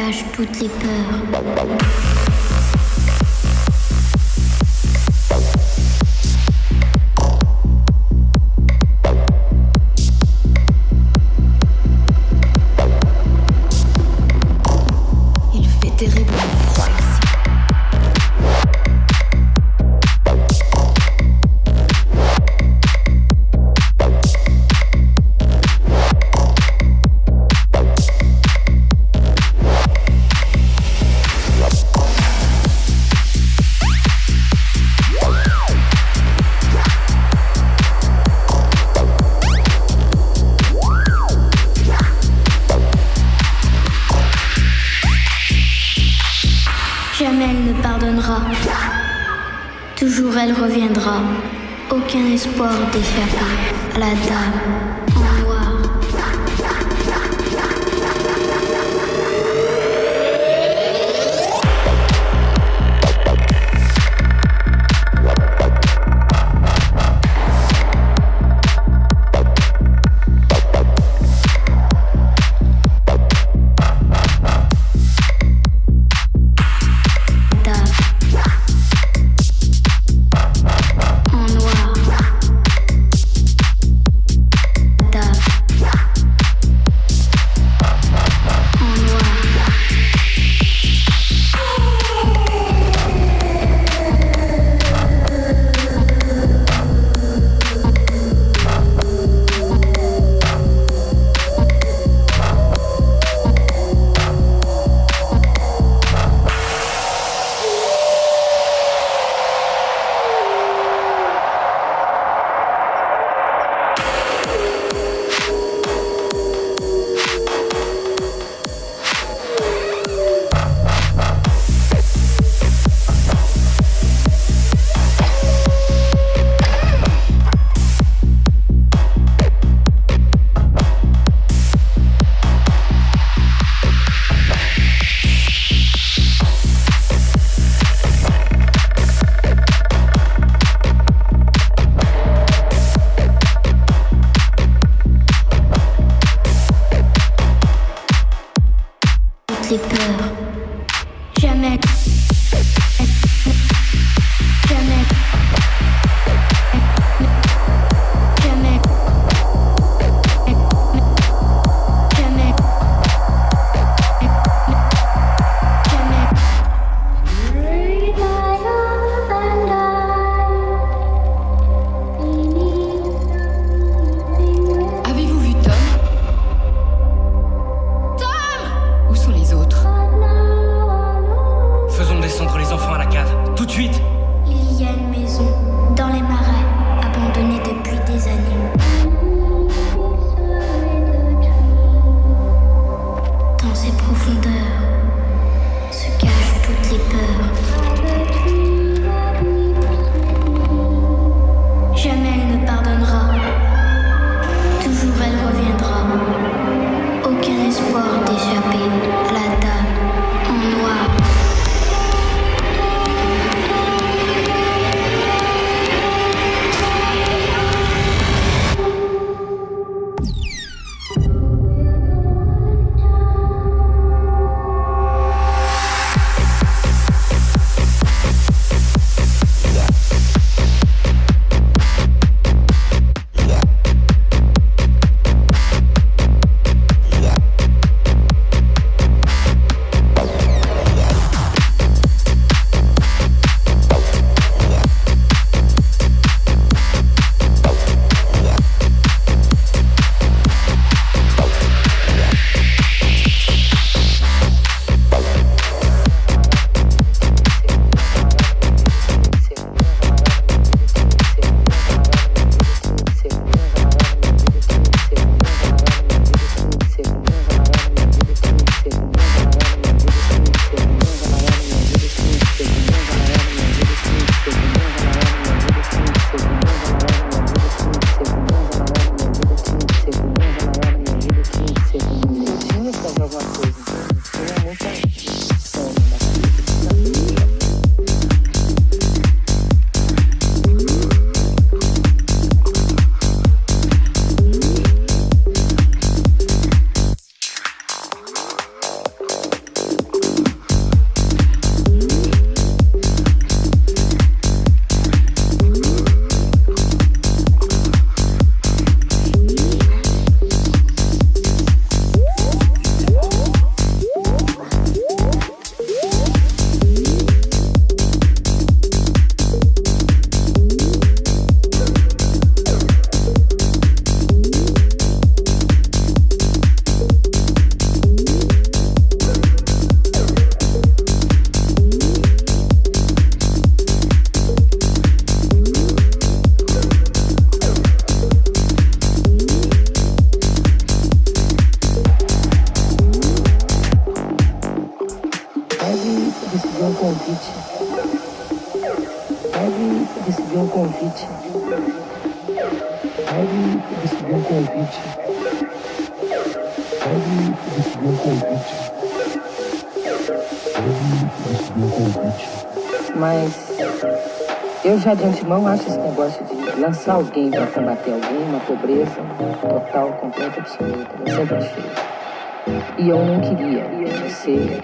cache toutes les peurs. Il fait terriblement froid ici. Jamais elle ne pardonnera. Toujours elle reviendra. Aucun espoir d'échapper à la dame en noir. Les peurs. Jamais. Jamais. Jamais. Jamais. Avez-vous vu Tom? Tom! Où sont les autres? Pode receber um convite. Pode receber um convite. Pode receber um convite. Mas eu já de antemão acho esse negócio de lançar alguém para combater alguém uma pobreza total, completa, absoluta. Eu sempre achei. E eu não queria ser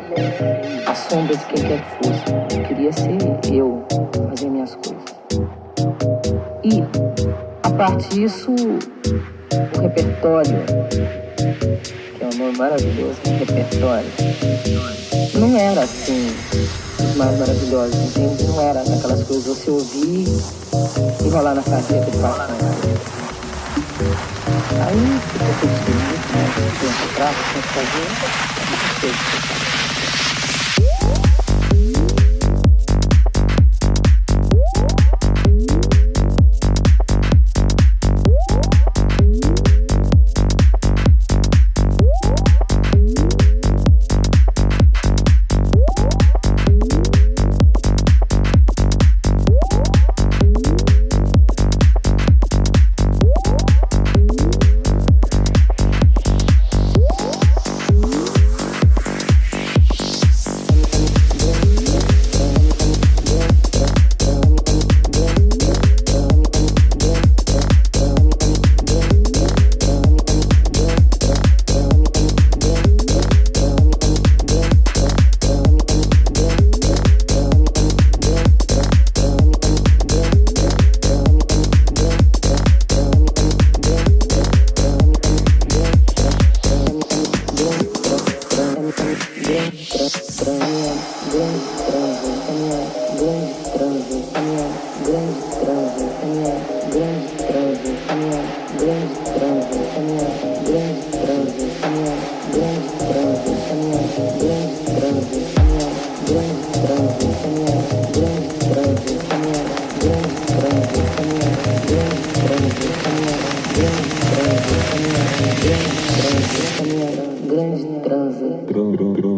a sombra de quem quer que fosse. Eu queria ser eu, fazer minhas coisas. E, a parte disso, o repertório, que é um nome maravilhoso, repertório, não era assim os mais maravilhosos, entende? Não era aquelas coisas você ouvir e rolar na cadeira do palco. Aí fica tudo esquisito, né? Tempo prato, tem que fazer, não sei o que você faz. Grande transe.